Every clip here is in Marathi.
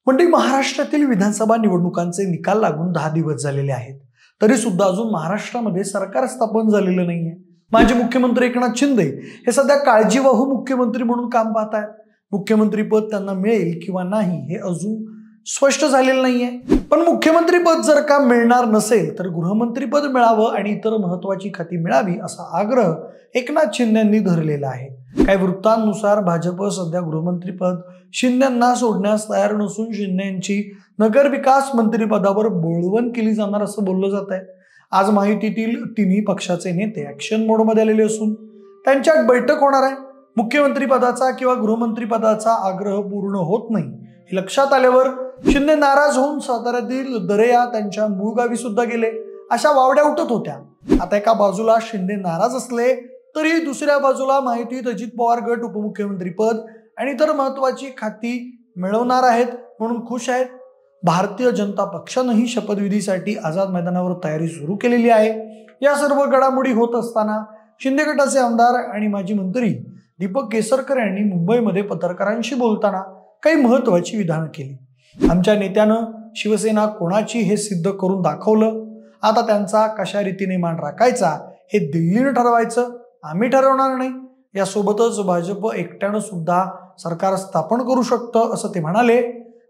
म्हणजे महाराष्ट्रातील विधानसभा निवडणुकांचे निकाल लागून 10 दिवस झालेले आहेत, तरी सुद्धा अजून महाराष्ट्रामध्ये सरकार स्थापन झालेलं नाहीये। माजी मुख्यमंत्री एकनाथ शिंदे हे सध्या काळजीवाहू मुख्यमंत्री म्हणून काम पाहत आहेत। मुख्यमंत्री पद त्यांना मिळेल किंवा नाही हे अजून स्पष्ट झालेलं नाहीये। पण मुख्यमंत्री पद जर का मिळणार नसेल तर गृहमंत्री पद मिळावं आणि इतर महत्त्वाची खाती मिळावी असा आग्रह एकनाथ शिंदेंनी धरलेला आहे। काही वृत्तांनुसार भाजप सध्या गृहमंत्री पद शिंदेंना सोडण्यास तयार नसून शिंदेंची नगरविकास मंत्री पदावर बोलवण केली जाणार असं बोललं जात आहे। आज महायुतीतील तिन्ही पक्षाचे नेते ऍक्शन मोड मध्ये आलेले असून त्यांच्यात बैठक होणार आहे। मुख्यमंत्री पदाचा किंवा गृहमंत्री पदाचा आग्रह पूर्ण होत नाही हे लक्षात आल्यावर शिंदे नाराज होऊन साताऱ्यातील दरेया त्यांच्या मूळ गावी सुद्धा गेले। अशा वावड्या उठत होत्या। आता एका बाजूला शिंदे नाराज असले तरी दुसऱ्या बाजूला माहितीत अजित पवार गट उपमुख्यमंत्री पद आणि इतर महत्त्वाची खाती मिळवणार आहेत म्हणून खुश आहेत। भारतीय जनता पक्षानेही शपथविधीसाठी आझाद मैदानावर तयारी सुरू केलेली आहे। या सर्व घडामोडी होत असताना शिंदे गटाचे आमदार आणि माजी मंत्री दीपक केसरकर यांनी मुंबईमध्ये पत्रकारांशी बोलताना काही महत्त्वाची विधानं केली। आमच्या नेत्यानं शिवसेना कोणाची हे सिद्ध करून दाखवलं। आता त्यांचा कशा रीतीने मान राखायचा हे दिल्लीनं ठरवायचं, आम्ही ठरवणार नाही। यासोबतच भाजप एकट्यानं सुद्धा सरकार स्थापन करू शकतं असं ते म्हणाले।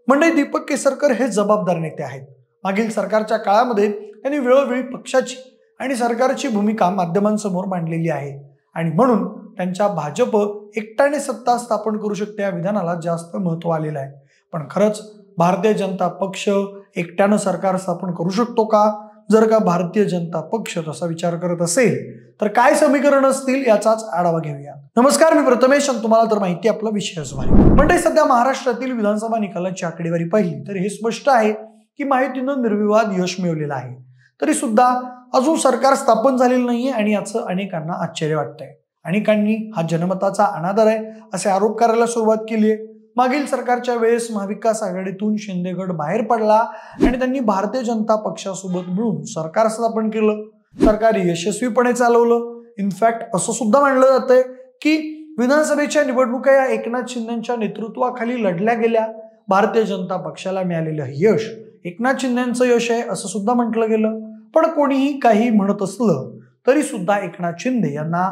म्हणजे दीपक केसरकर हे जबाबदार नेते आहेत। मागील सरकारच्या काळामध्ये त्यांनी वेळोवेळी पक्षाची आणि सरकारची भूमिका माध्यमांसमोर मांडलेली आहे आणि म्हणून त्यांच्या भाजप एकट्याने सत्ता स्थापन करू शकते या विधानाला जास्त महत्त्व आलेलं आहे। पण खरंच भारतीय जनता पक्ष एकट्यानं सरकार स्थापन करू शकतो का? जर का भारतीय जनता पक्ष तसा विचार करत असेल तर काय समीकरण असतील याचाच आढावा घेऊया। नमस्कार, मी प्रथमेश आणि तुम्हाला तर माहिती आपला विषय असणार आहे। म्हणजे सध्या महाराष्ट्रातील विधानसभा निकालाची आकडेवारी पाहिली तर हे स्पष्ट आहे की महायुतीनं निर्विवाद यश मिळवलेलं आहे, तरी सुद्धा अजून सरकार स्थापन झालेलं नाहीये आणि याचं अनेकांना आश्चर्य वाटतंय। अनेकांनी हा जनमताचा अनादर आहे असे आरोप करायला सुरुवात केली आहे। मागील सरकारच्या वेळेस महाविकास आघाडीतून शिंदे गट बाहेर पडला आणि त्यांनी भारतीय जनता पक्षासोबत मिळून सरकार स्थापन केलं। सरकार यशस्वीपणे चालवलं। इनफॅक्ट असं सुद्धा मानलं जातंय की विधानसभेच्या निवडणुका या एकनाथ शिंदेंच्या नेतृत्वाखाली लढल्या गेल्या। भारतीय जनता पक्षाला मिळालेलं यश एकनाथ शिंदेंचं यश आहे असं सुद्धा म्हटलं गेलं। पण कोणीही काही म्हणत असलं तरी सुद्धा एकनाथ शिंदे यांना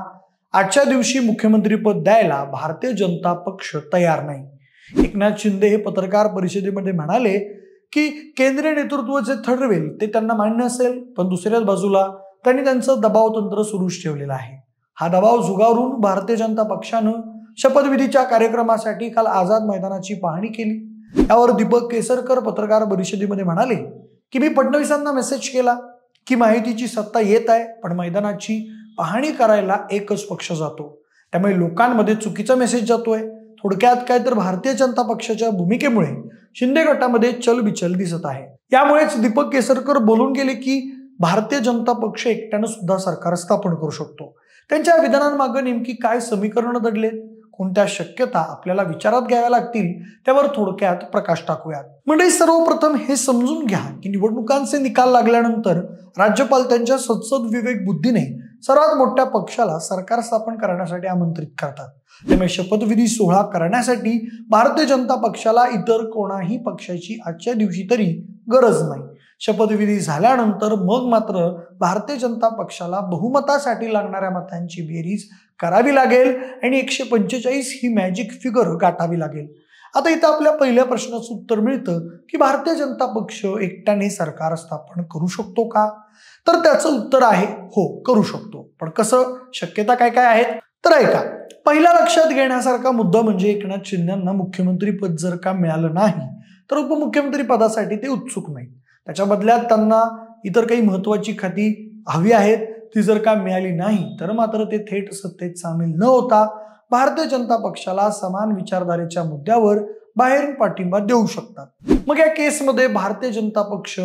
आजच्या दिवशी मुख्यमंत्री पद द्यायला भारतीय जनता पक्ष तयार नाही। एकनाथ शिंदे हे पत्रकार परिषदेमध्ये म्हणाले की केंद्रीय नेतृत्व जे ठरवेल ते त्यांना मान्य असेल, पण दुसऱ्याच बाजूला त्यांनी त्यांचं दबाव तंत्र सुरूच ठेवलेलं आहे। हा दबाव झुगारून भारतीय जनता पक्षानं शपथविधीच्या कार्यक्रमासाठी काल आझाद मैदानाची पाहणी केली। यावर दीपक केसरकर पत्रकार परिषदेमध्ये म्हणाले की मी फडणवीसांना मेसेज केला की माहितीची सत्ता येत आहे, पण मैदानाची पाहणी करायला एकच पक्ष जातो, त्यामुळे लोकांमध्ये चुकीचा मेसेज जातोय। थोडक्यात काय तर भारतीय जनता पक्षाच्या भूमिकेमुळे शिंदे गटामध्ये चलबिचल दिसत आहे। यामुळेच दीपक केसरकर बोलून गेले की भारतीय जनता पक्ष एकट्यानं सुद्धा सरकार स्थापन करू शकतो। त्यांच्या विधानांमागे नेमकी काय समीकरणं दडलेत, कोणत्या शक्यता आपल्याला विचारात घ्याव्या लागतील त्यावर थोडक्यात प्रकाश टाकूयात। म्हणजे सर्वप्रथम हे समजून घ्या की निवडणुकांचे निकाल लागल्यानंतर राज्यपाल त्यांच्या संसद विवेक बुद्धीने सर्वात मोठ्या पक्षाला सरकार स्थापन करण्यासाठी आमंत्रित करतात। त्यामुळे शपथविधी सोहळा करण्यासाठी भारतीय जनता पक्षाला इतर कोणाही पक्षाची आजच्या दिवशी तरी गरज नाही। शपथविधी झाल्यानंतर मग मात्र भारतीय जनता पक्षाला बहुमतासाठी लागणाऱ्या मतांची बेरीज करावी लागेल आणि 145 ही मॅजिक फिगर गाठावी लागेल। आता इथं आपल्या पहिल्या प्रश्नाचं उत्तर मिळतं की भारतीय जनता पक्ष एकट्याने सरकार स्थापन करू शकतो का? तर त्याचं उत्तर आहे हो, करू शकतो। पण कसं, शक्यता काय काय आहेत तर ऐका। पहिला लक्षात घेण्यासारखा मुद्दा म्हणजे एकनाथ शिंदेंना मुख्यमंत्री पद जर का मिळालं नाही तर उपमुख्यमंत्री पदासाठी ते उत्सुक नाहीत। त्याच्या बदल्यात त्यांना इतर काही महत्त्वाची खाती हवी आहेत, ती जर का मिळाली नाही तर मात्र ते थेट सत्तेत सामील न होता भारतीय जनता पक्षाला समान विचारधारेच्या मुद्द्यावर बाहेरून पाठिंबा देऊ शकतात। मग या केसमध्ये भारतीय जनता पक्ष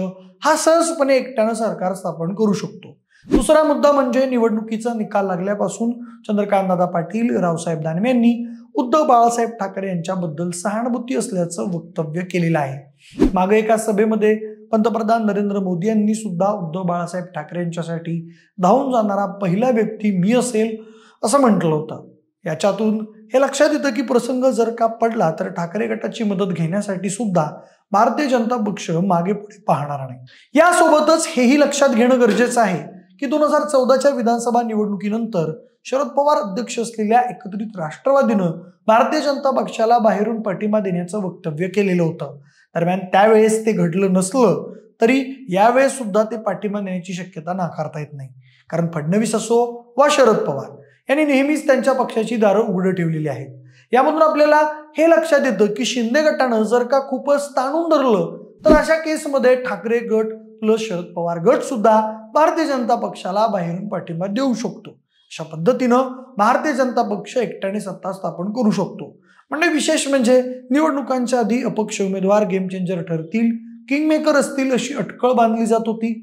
हा सहजपणे एकट्यानं सरकार स्थापन करू शकतो। दुसरा मुद्दा म्हणजे निवडणुकीचा निकाल लागल्यापासून चंद्रकांतदादा पाटील, रावसाहेब दानवे यांनी उद्धव बाळासाहेब ठाकरे यांच्याबद्दल सहानुभूती असल्याचं वक्तव्य केलेलं आहे। मागे एका सभेमध्ये पंतप्रधान नरेंद्र मोदी यांनी सुद्धा उद्धव बाळासाहेब ठाकरे यांच्यासाठी धावून जाणारा पहिला व्यक्ती मी असेल असं म्हटलं होतं। याच्यातून हे लक्षात येतं की प्रसंग जर का पडला तर ठाकरे गटाची मदत घेण्यासाठी सुद्धा भारतीय जनता पक्ष मागे पुढे पाहणार नाही। यासोबतच हेही लक्षात घेणं गरजेचं आहे की 2014च्या विधानसभा निवडणुकीनंतर शरद पवार अध्यक्ष असलेल्या एकत्रित राष्ट्रवादीनं भारतीय जनता पक्षाला बाहेरून पाठिंबा देण्याचं वक्तव्य केलेलं होतं। दरम्यान त्यावेळेस ते घडलं नसलं तरी यावेळेस सुद्धा ते पाठिंबा देण्याची शक्यता नाकारता येत नाही, कारण फडणवीस असो वा शरद पवार यांनी नेहमीच त्यांच्या पक्षाची दारं उघडं ठेवलेली आहेत। यामधून आपल्याला हे लक्षात येतं की शिंदे गटानं जर का खूपच ताणून धरलं तर अशा केसमध्ये ठाकरे गट प्लस शरद पवार गट सुद्धा भारतीय जनता पक्षाला बाहेरून पाठिंबा देऊ शकतो। अशा पद्धतीनं भारतीय जनता पक्ष एकट्याने सत्ता स्थापन करू शकतो। म्हणजे विशेष म्हणजे निवडणुकांच्या आधी अपक्ष उमेदवार गेम चेंजर ठरतील, किंगमेकर असतील अशी अटकळ बांधली जात होती।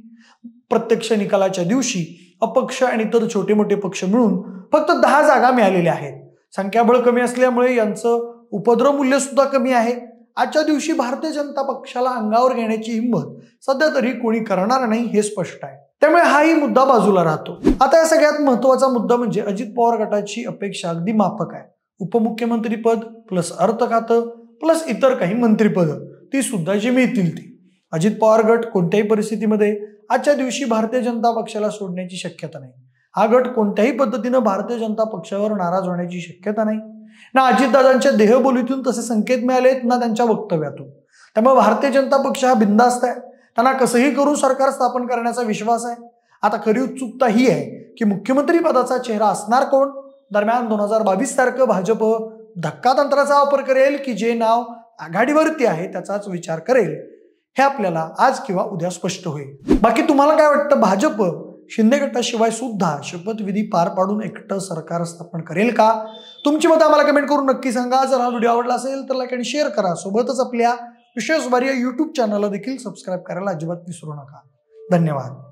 प्रत्यक्ष निकालाच्या दिवशी अपक्ष आणि इतर छोटे मोठे पक्ष मिळून फक्त 10 जागा मिळालेल्या आहेत। संख्याबळ कमी असल्यामुळे यांचं उपद्रव मूल्य सुद्धा कमी आहे। आजच्या दिवशी भारतीय जनता पक्षाला अंगावर घेण्याची हिंमत सध्या तरी कोणी करणार नाही हे स्पष्ट आहे। त्यामुळे हाही मुद्दा बाजूला राहतो। आता या सगळ्यात महत्त्वाचा मुद्दा म्हणजे अजित पवार गटाची अपेक्षा अगदी माफक आहे। उपमुख्यमंत्री पद प्लस अर्थ खातं प्लस इतर काही मंत्रिपद ती सुद्धा जी मिळतील ती। अजित पवार गट कोणत्याही परिस्थितीमध्ये आजच्या दिवशी भारतीय जनता पक्षाला सोडण्याची शक्यता नाही। हा गट कोणत्याही पद्धतीनं भारतीय जनता पक्षावर नाराज होण्याची शक्यता नाही। ना अजितदादांच्या देहबोलीतून तसे संकेत मिळालेत ना त्यांच्या वक्तव्यातून। त्यामुळे भारतीय जनता पक्ष हा बिंदास्त आहे। त्यांना कसंही करून सरकार स्थापन करण्याचा विश्वास आहे। आता खरी उत्सुकता ही आहे की मुख्यमंत्री पदाचा चेहरा असणार कोण। दरम्यान 2022 सारखं भाजप धक्कातंत्राचा वापर करेल की जे नाव आघाडीवरती आहे त्याचाच विचार करेल हे आपल्याला आज किंवा उद्या स्पष्ट होईल। बाकी तुम्हाला काय वाटतं, भाजप शिंदे गटाशिवाय सुद्धा शपथविधी पार पाडून एकटं सरकार स्थापन करेल का? तुमची मतं आम्हाला कमेंट करून नक्की सांगा। जर हा व्हिडिओ आवडला असेल तर लाईक आणि शेअर करा। सोबतच आपल्या विशेष वारी YouTube चॅनलला देखील सबस्क्राईब करायला अजिबात विसरू नका। धन्यवाद।